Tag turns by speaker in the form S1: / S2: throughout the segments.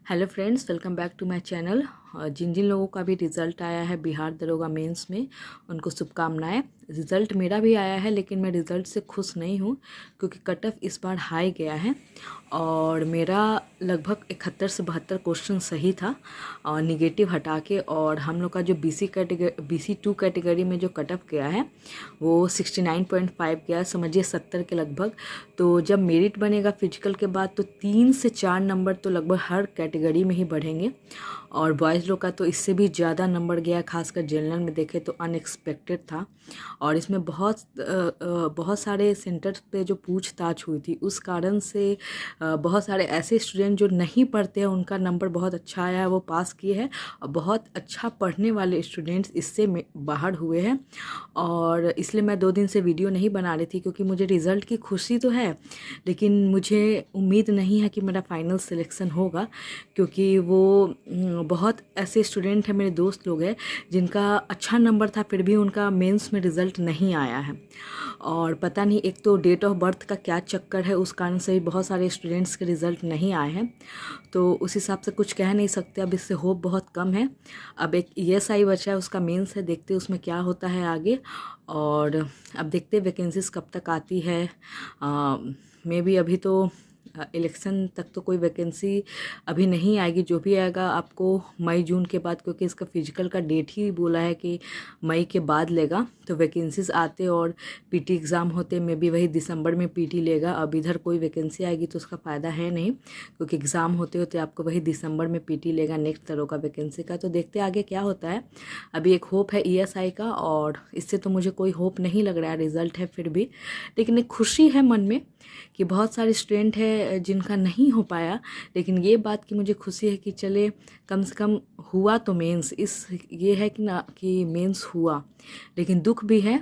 S1: Hello friends, welcome back to my channel. जिन जिन लोगों का भी रिज़ल्ट आया है बिहार दरोगा मेंस में, उनको शुभकामनाएं। रिज़ल्ट मेरा भी आया है, लेकिन मैं रिज़ल्ट से खुश नहीं हूँ क्योंकि कट ऑफ इस बार हाई गया है और मेरा लगभग 71 से 72 क्वेश्चन सही था और निगेटिव हटा के। और हम लोग का जो BC2 कैटेगरी में जो कट ऑफ गया है वो 69.5 गया, समझिए 70 के लगभग। तो जब मेरिट बनेगा फिजिकल के बाद तो 3 से 4 नंबर तो लगभग हर कैटेगरी में ही बढ़ेंगे। और बॉयज़ लोग का तो इससे भी ज़्यादा नंबर गया, खासकर जनरल में देखें तो अनएक्सपेक्टेड था। और इसमें बहुत सारे सेंटर्स पे जो पूछताछ हुई थी उस कारण से बहुत सारे ऐसे स्टूडेंट जो नहीं पढ़ते हैं उनका नंबर बहुत अच्छा आया है, वो पास किए हैं। और बहुत अच्छा पढ़ने वाले स्टूडेंट्स इससे बाहर हुए हैं। और इसलिए मैं 2 दिन से वीडियो नहीं बना रही थी क्योंकि मुझे रिज़ल्ट की खुशी तो है, लेकिन मुझे उम्मीद नहीं है कि मेरा फाइनल सिलेक्शन होगा, क्योंकि वो बहुत ऐसे स्टूडेंट हैं, मेरे दोस्त लोग हैं जिनका अच्छा नंबर था फिर भी उनका मेंस में रिज़ल्ट नहीं आया है। और पता नहीं, एक तो डेट ऑफ बर्थ का क्या चक्कर है, उस कारण से भी बहुत सारे स्टूडेंट्स के रिज़ल्ट नहीं आए हैं। तो उस हिसाब से कुछ कह नहीं सकते, अब इससे होप बहुत कम है। अब एक ESI बचा है, उसका मेंस है, देखते हैं उसमें क्या होता है आगे। और अब देखते हैं वैकेंसीज़ कब तक आती है। मे बी अभी तो इलेक्शन तक तो कोई वैकेंसी अभी नहीं आएगी, जो भी आएगा आपको मई जून के बाद, क्योंकि इसका फिजिकल का डेट ही बोला है कि मई के बाद लेगा। तो वैकेंसीज आते और PT एग्ज़ाम होते में भी वही दिसंबर में PT लेगा। अब इधर कोई वैकेंसी आएगी तो उसका फ़ायदा है नहीं, क्योंकि एग्ज़ाम होते होते आपको वही दिसंबर में PT लेगा नेक्स्ट तरह का वैकेंसी का। तो देखते आगे क्या होता है। अभी एक होप है ESI का, और इससे तो मुझे कोई होप नहीं लग रहा है, रिज़ल्ट है फिर भी। लेकिन एक खुशी है मन में कि बहुत सारे स्टूडेंट हैं जिनका नहीं हो पाया, लेकिन ये बात की मुझे खुशी है कि चले कम से कम हुआ तो मेंस। इस ये है कि ना कि मेंस हुआ, लेकिन दुख भी है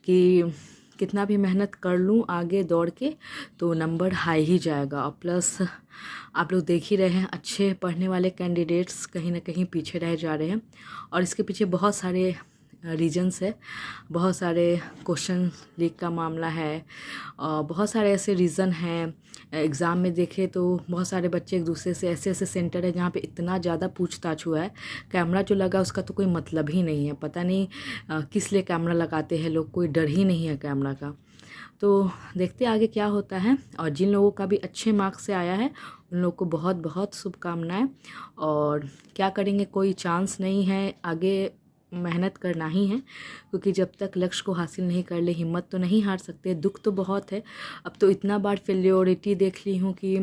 S1: कि कितना भी मेहनत कर लूँ आगे दौड़ के तो नंबर हाई ही जाएगा। और प्लस आप लोग देख ही रहे हैं, अच्छे पढ़ने वाले कैंडिडेट्स कहीं ना कहीं पीछे रह जा रहे हैं। और इसके पीछे बहुत सारे रीजंस है, बहुत सारे क्वेश्चन लीक का मामला है और बहुत सारे ऐसे रीज़न हैं। एग्ज़ाम में देखें तो बहुत सारे बच्चे एक दूसरे से, ऐसे ऐसे सेंटर है जहाँ पे इतना ज़्यादा पूछताछ हुआ है। कैमरा जो लगा उसका तो कोई मतलब ही नहीं है, पता नहीं किस लिए कैमरा लगाते हैं लोग, कोई डर ही नहीं है कैमरा का। तो देखते आगे क्या होता है। और जिन लोगों का भी अच्छे मार्क्स से आया है उन लोगों को बहुत बहुत शुभकामनाएं। और क्या करेंगे, कोई चांस नहीं है, आगे मेहनत करना ही है, क्योंकि जब तक लक्ष्य को हासिल नहीं कर ले हिम्मत तो नहीं हार सकते। दुख तो बहुत है, अब तो इतना बार फेल्योरिटी देख ली हूँ कि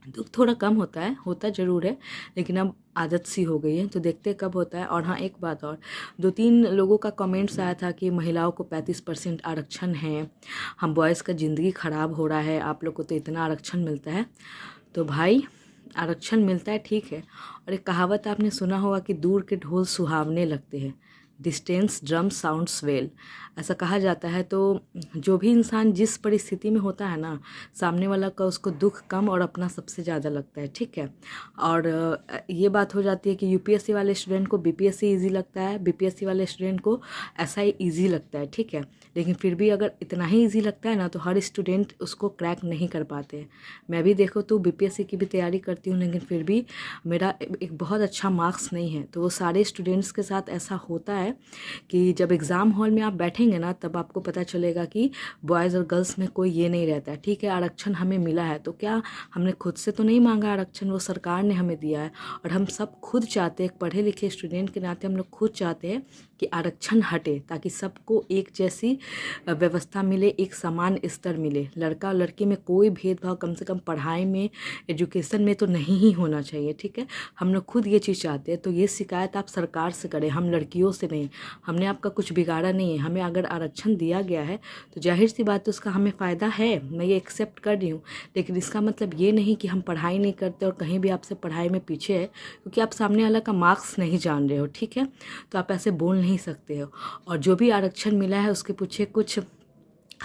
S1: दुख थोड़ा कम होता है, होता ज़रूर है, लेकिन अब आदत सी हो गई है। तो देखते कब होता है। और हाँ, एक बात और, 2-3 लोगों का कमेंट्स आया था कि महिलाओं को 35% आरक्षण है, हम बॉयज़ का ज़िंदगी ख़राब हो रहा है, आप लोग को तो इतना आरक्षण मिलता है। तो भाई, आरक्षण मिलता है ठीक है, और एक कहावत आपने सुना होगा कि दूर के ढोल सुहावने लगते हैं, डिस्टेंस ड्रम साउंड्स वेल, ऐसा कहा जाता है। तो जो भी इंसान जिस परिस्थिति में होता है ना, सामने वाला का उसको दुख कम और अपना सबसे ज़्यादा लगता है, ठीक है। और ये बात हो जाती है कि UPSC वाले स्टूडेंट को BPSC ईजी लगता है, BPSC वाले स्टूडेंट को SI ईजी लगता है, ठीक है। लेकिन फिर भी अगर इतना ही ईजी लगता है ना तो हर स्टूडेंट उसको क्रैक नहीं कर पाते हैं। मैं भी देखो तो BPSC की भी तैयारी करती हूँ, लेकिन फिर भी मेरा एक बहुत अच्छा मार्क्स नहीं है। तो वो सारे स्टूडेंट्स के साथ ऐसा होता है कि जब एग्ज़ाम हॉल में आप बैठेंगे ना तब आपको पता चलेगा कि बॉयज़ और गर्ल्स में कोई ये नहीं रहता है, ठीक है। आरक्षण हमें मिला है तो क्या हमने खुद से तो नहीं मांगा आरक्षण, वो सरकार ने हमें दिया है। और हम सब खुद चाहते हैं, पढ़े लिखे स्टूडेंट के नाते हम लोग खुद चाहते हैं कि आरक्षण हटे, ताकि सबको एक जैसी व्यवस्था मिले, एक समान स्तर मिले। लड़का और लड़की में कोई भेदभाव कम से कम पढ़ाई में, एजुकेशन में तो नहीं ही होना चाहिए, ठीक है। हम लोग खुद ये चीज़ चाहते हैं। तो ये शिकायत आप सरकार से करें, हम लड़कियों से नहीं। हमने आपका कुछ बिगाड़ा नहीं है, हमें अगर आरक्षण दिया गया है तो जाहिर सी बात है उसका हमें फ़ायदा है, मैं ये एक्सेप्ट कर रही हूँ। लेकिन इसका मतलब ये नहीं कि हम पढ़ाई नहीं करते और कहीं भी आपसे पढ़ाई में पीछे है, क्योंकि आप सामने वाला का मार्क्स नहीं जान रहे हो, ठीक है। तो आप ऐसे बोल नहीं सकते हो। और जो भी आरक्षण मिला है उसके पीछे कुछ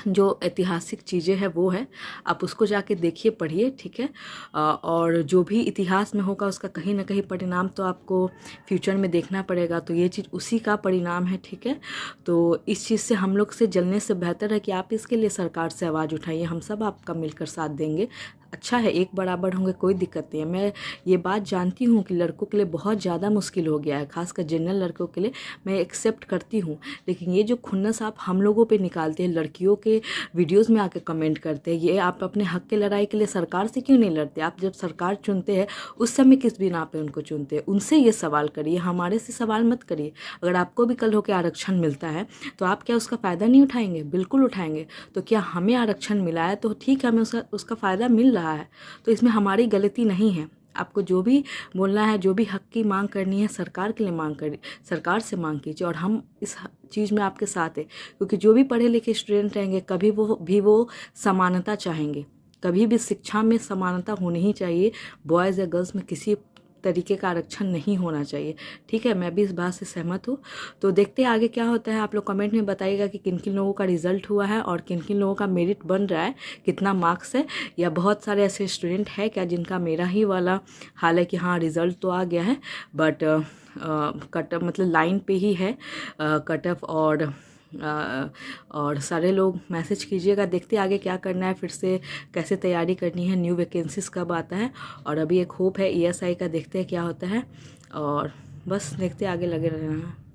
S1: जो ऐतिहासिक चीज़ें हैं वो है, आप उसको जाके देखिए, पढ़िए, ठीक है। और जो भी इतिहास में होगा उसका कहीं ना कहीं परिणाम तो आपको फ्यूचर में देखना पड़ेगा। तो ये चीज़ उसी का परिणाम है, ठीक है। तो इस चीज़ से हम लोग से जलने से बेहतर है कि आप इसके लिए सरकार से आवाज़ उठाइए, हम सब आपका मिलकर साथ देंगे। अच्छा है, एक बराबर होंगे कोई दिक्कत नहीं है। मैं ये बात जानती हूँ कि लड़कों के लिए बहुत ज़्यादा मुश्किल हो गया है, खासकर जनरल लड़कों के लिए मैं एक्सेप्ट करती हूँ। लेकिन ये जो खुन्नस आप हम लोगों पे निकालते हैं, लड़कियों के वीडियोज़ में आके कमेंट करते हैं, ये आप अपने हक के लड़ाई के लिए सरकार से क्यों नहीं लड़ते? आप जब सरकार चुनते हैं उस समय किस बिना पे उनको चुनते हैं? उनसे ये सवाल करिए, हमारे से सवाल मत करिए। अगर आपको भी कल होकर आरक्षण मिलता है तो आप क्या उसका फ़ायदा नहीं उठाएंगे? बिल्कुल उठाएंगे। तो क्या हमें आरक्षण मिला है तो ठीक है, हमें उसका फ़ायदा मिल रहा है, तो इसमें हमारी गलती नहीं है। आपको जो भी बोलना है, जो भी हक की मांग करनी है, सरकार के लिए मांग करिए, सरकार से मांग कीजिए, और हम इस चीज़ में आपके साथ है। क्योंकि जो भी पढ़े लिखे स्टूडेंट रहेंगे कभी वो समानता चाहेंगे, कभी भी शिक्षा में समानता होनी ही चाहिए। बॉयज़ या गर्ल्स में किसी तरीके का आरक्षण नहीं होना चाहिए। ठीक है, मैं भी इस बात से सहमत हूँ। तो देखते हैं आगे क्या होता है। आप लोग कमेंट में बताइएगा कि किन किन लोगों का रिजल्ट हुआ है और किन किन लोगों का मेरिट बन रहा है, कितना मार्क्स है, या बहुत सारे ऐसे स्टूडेंट है क्या जिनका मेरा ही वाला हाल है कि हाँ रिज़ल्ट तो आ गया है बट कट मतलब लाइन पे ही है कट ऑफ, और सारे लोग मैसेज कीजिएगा। देखते आगे क्या करना है, फिर से कैसे तैयारी करनी है, न्यू वैकेंसीज़ कब आता है। और अभी एक होप है ESI का, देखते हैं क्या होता है, और बस देखते आगे लगे रहना है।